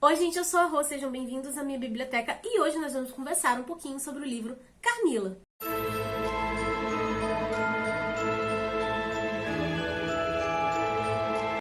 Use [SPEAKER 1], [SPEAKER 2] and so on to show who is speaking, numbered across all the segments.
[SPEAKER 1] Oi, gente, eu sou a Rô, sejam bem-vindos à minha biblioteca e hoje nós vamos conversar um pouquinho sobre o livro Carmila.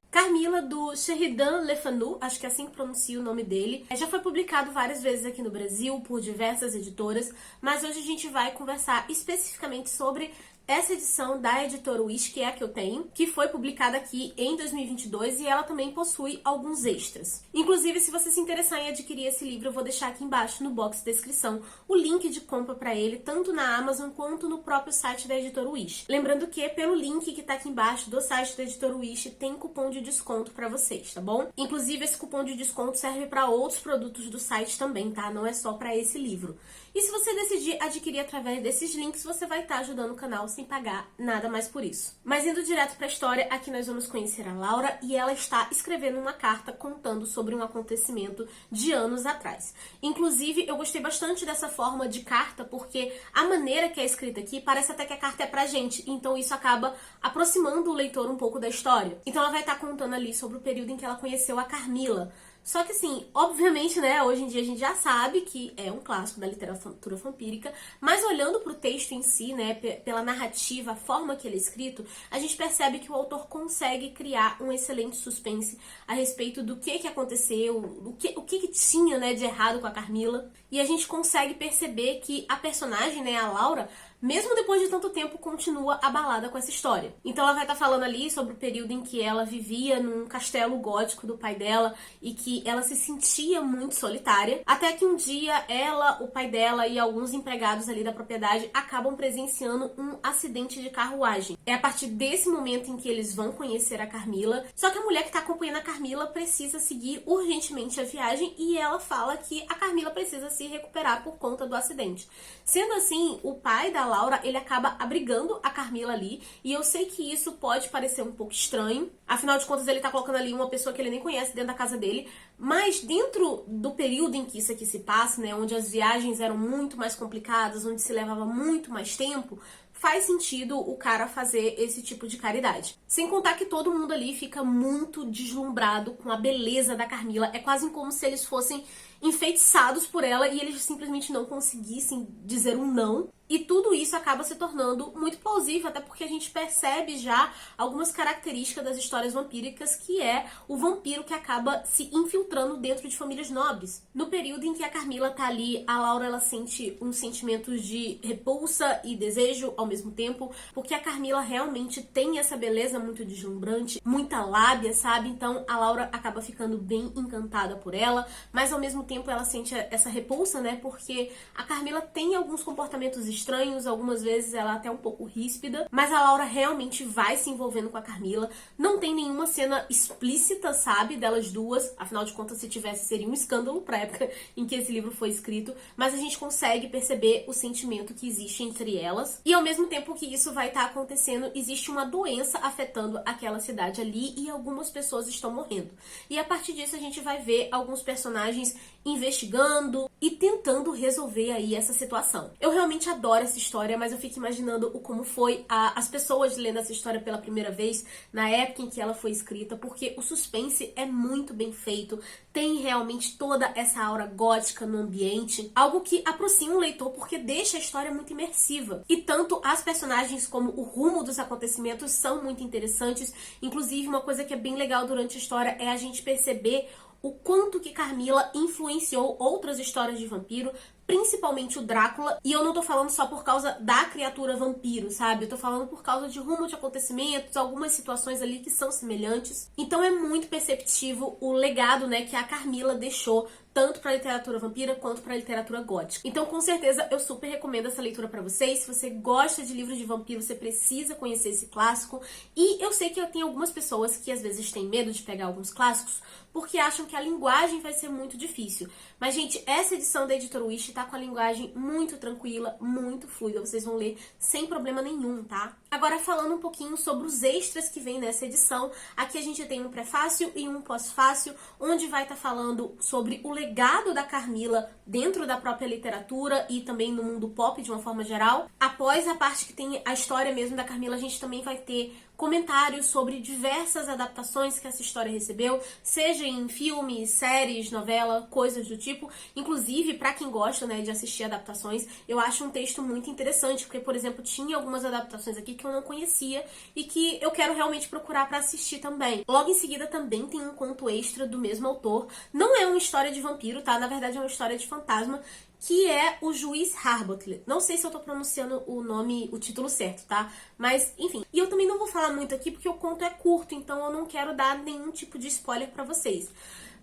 [SPEAKER 1] Carmila, do Sheridan Le Fanu, acho que é assim que pronuncia o nome dele. Já foi publicado várias vezes aqui no Brasil por diversas editoras, mas hoje a gente vai conversar especificamente sobre essa edição da editora Wish, que é a que eu tenho, que foi publicada aqui em 2022 e ela também possui alguns extras. Inclusive, se você se interessar em adquirir esse livro, eu vou deixar aqui embaixo no box de descrição o link de compra para ele, tanto na Amazon quanto no próprio site da editora Wish. Lembrando que pelo link que tá aqui embaixo do site da editora Wish tem cupom de desconto para vocês, tá bom? Inclusive, esse cupom de desconto serve para outros produtos do site também, tá? Não é só para esse livro. E se você decidir adquirir através desses links, você vai estar ajudando o canal sem pagar nada mais por isso. Mas indo direto para a história, aqui nós vamos conhecer a Laura e ela está escrevendo uma carta contando sobre um acontecimento de anos atrás. Inclusive, eu gostei bastante dessa forma de carta porque a maneira que é escrita aqui parece até que a carta é pra gente, então isso acaba aproximando o leitor um pouco da história. Então ela vai estar contando ali sobre o período em que ela conheceu a Carmila. Só que assim, obviamente, né, hoje em dia a gente já sabe que é um clássico da literatura vampírica, mas olhando pro texto em si, né, pela narrativa, a forma que ele é escrito, a gente percebe que o autor consegue criar um excelente suspense a respeito do que aconteceu, o que tinha, né, de errado com a Carmila, e a gente consegue perceber que a personagem, né, a Laura, mesmo depois de tanto tempo, continua abalada com essa história. Então ela vai estar falando ali sobre o período em que ela vivia num castelo gótico do pai dela e que ela se sentia muito solitária, até que um dia ela, o pai dela e alguns empregados ali da propriedade acabam presenciando um acidente de carruagem. É a partir desse momento em que eles vão conhecer a Carmila, só que a mulher que está acompanhando a Carmila precisa seguir urgentemente a viagem e ela fala que a Carmila precisa se recuperar por conta do acidente. Sendo assim, o pai da Laura, ele acaba abrigando a Carmila ali, e eu sei que isso pode parecer um pouco estranho, afinal de contas ele tá colocando ali uma pessoa que ele nem conhece dentro da casa dele, mas dentro do período em que isso aqui se passa, né, onde as viagens eram muito mais complicadas, onde se levava muito mais tempo, faz sentido o cara fazer esse tipo de caridade. Sem contar que todo mundo ali fica muito deslumbrado com a beleza da Carmila, é quase como se eles fossem enfeitiçados por ela e eles simplesmente não conseguissem dizer um não. E tudo isso acaba se tornando muito plausível, até porque a gente percebe já algumas características das histórias vampíricas, que é o vampiro que acaba se infiltrando dentro de famílias nobres. No período em que a Carmila tá ali, a Laura ela sente um sentimento de repulsa e desejo ao mesmo tempo, porque a Carmila realmente tem essa beleza muito deslumbrante, muita lábia, sabe? Então a Laura acaba ficando bem encantada por ela, mas ao mesmo tempo ela sente essa repulsa, né? Porque a Carmila tem alguns comportamentos estranhos, algumas vezes ela é até um pouco ríspida, mas a Laura realmente vai se envolvendo com a Carmila. Não tem nenhuma cena explícita, sabe, delas duas, afinal de contas, se tivesse seria um escândalo pra época em que esse livro foi escrito, mas a gente consegue perceber o sentimento que existe entre elas, e ao mesmo tempo que isso vai estar acontecendo, existe uma doença afetando aquela cidade ali e algumas pessoas estão morrendo. E a partir disso a gente vai ver alguns personagens investigando e tentando resolver aí essa situação. Eu realmente adoro essa história, mas eu fico imaginando como foi as pessoas lendo essa história pela primeira vez, na época em que ela foi escrita, porque o suspense é muito bem feito, tem realmente toda essa aura gótica no ambiente, algo que aproxima o leitor porque deixa a história muito imersiva. E tanto as personagens como o rumo dos acontecimentos são muito interessantes, inclusive uma coisa que é bem legal durante a história é a gente perceber o quanto que Carmila influenciou outras histórias de vampiro, principalmente o Drácula, e eu não tô falando só por causa da criatura vampiro, sabe? Eu tô falando por causa de rumo de acontecimentos, algumas situações ali que são semelhantes. Então é muito perceptível o legado, né, que a Carmila deixou tanto para a literatura vampira quanto para a literatura gótica. Então, com certeza, eu super recomendo essa leitura para vocês. Se você gosta de livros de vampiro, você precisa conhecer esse clássico. E eu sei que tem algumas pessoas que às vezes têm medo de pegar alguns clássicos porque acham que a linguagem vai ser muito difícil. Mas, gente, essa edição da editora Wish tá com a linguagem muito tranquila, muito fluida. Vocês vão ler sem problema nenhum, tá? Agora, falando um pouquinho sobre os extras que vem nessa edição, aqui a gente tem um prefácio e um pós-fácio, onde vai estar falando sobre o legado da Carmila dentro da própria literatura e também no mundo pop de uma forma geral. Após a parte que tem a história mesmo da Carmila, a gente também vai ter comentários sobre diversas adaptações que essa história recebeu, seja em filmes, séries, novela, coisas do tipo. Inclusive, pra quem gosta, né, de assistir adaptações, eu acho um texto muito interessante, porque, por exemplo, tinha algumas adaptações aqui que eu não conhecia e que eu quero realmente procurar pra assistir também. Logo em seguida também tem um conto extra do mesmo autor. Não é uma história de vampiro, tá? Na verdade é uma história de fantasma, que é o Juiz Harbottle. Não sei se eu tô pronunciando o título certo, tá? Mas, enfim. E eu também não vou falar muito aqui porque o conto é curto, então eu não quero dar nenhum tipo de spoiler pra vocês.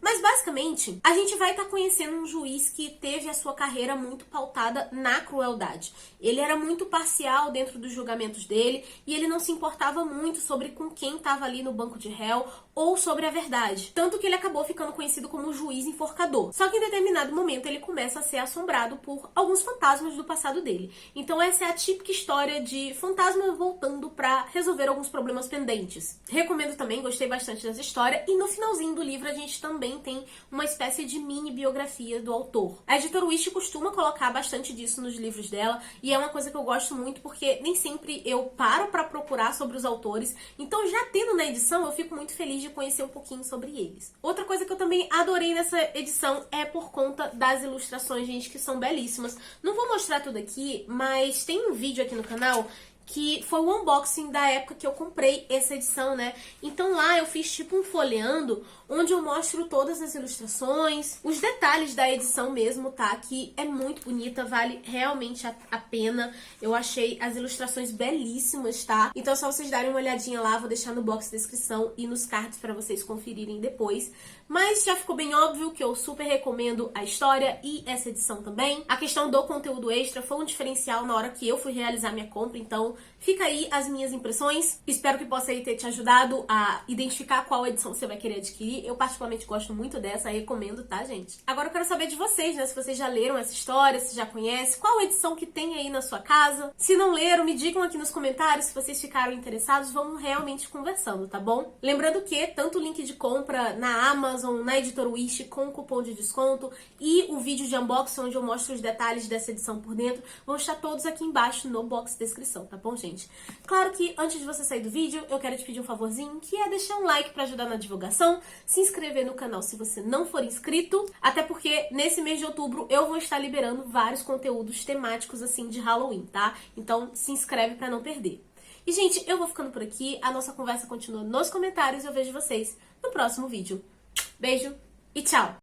[SPEAKER 1] Mas, basicamente, a gente vai estar conhecendo um juiz que teve a sua carreira muito pautada na crueldade. Ele era muito parcial dentro dos julgamentos dele e ele não se importava muito sobre com quem estava ali no banco de réu ou sobre a verdade. Tanto que ele acabou ficando conhecido como juiz enforcador. Só que em determinado momento ele começa a ser assombrado por alguns fantasmas do passado dele. Então essa é a típica história de fantasma voltando pra resolver alguns problemas pendentes. Recomendo também, gostei bastante dessa história. E no finalzinho do livro a gente também tem uma espécie de mini biografia do autor. A editora Wish costuma colocar bastante disso nos livros dela e é uma coisa que eu gosto muito porque nem sempre eu paro pra procurar sobre os autores. Então já tendo na edição eu fico muito feliz de conhecer um pouquinho sobre eles. Outra coisa que eu também adorei nessa edição é por conta das ilustrações, gente, que são belíssimas. Não vou mostrar tudo aqui, mas tem um vídeo aqui no canal que foi o unboxing da época que eu comprei essa edição, né? Então lá eu fiz tipo um folheando, onde eu mostro todas as ilustrações, os detalhes da edição mesmo, tá? Que é muito bonita, vale realmente a pena. Eu achei as ilustrações belíssimas, tá? Então é só vocês darem uma olhadinha lá, vou deixar no box de descrição e nos cards pra vocês conferirem depois. Mas já ficou bem óbvio que eu super recomendo a história e essa edição também. A questão do conteúdo extra foi um diferencial na hora que eu fui realizar minha compra, então fica aí as minhas impressões. Espero que possa aí ter te ajudado a identificar qual edição você vai querer adquirir. Eu particularmente gosto muito dessa, recomendo, tá, gente? Agora eu quero saber de vocês, né? Se vocês já leram essa história, se já conhecem, qual edição que tem aí na sua casa. Se não leram, me digam aqui nos comentários se vocês ficaram interessados, vamos realmente conversando, tá bom? Lembrando que tanto o link de compra na Amazon, na editora Wish com cupom de desconto e o vídeo de unboxing onde eu mostro os detalhes dessa edição por dentro vão estar todos aqui embaixo no box de descrição, tá bom, gente? Claro que antes de você sair do vídeo, eu quero te pedir um favorzinho, que é deixar um like pra ajudar na divulgação, se inscrever no canal se você não for inscrito, até porque nesse mês de outubro eu vou estar liberando vários conteúdos temáticos assim de Halloween, tá? Então se inscreve pra não perder. E, gente, eu vou ficando por aqui, a nossa conversa continua nos comentários e eu vejo vocês no próximo vídeo. Beijo e tchau!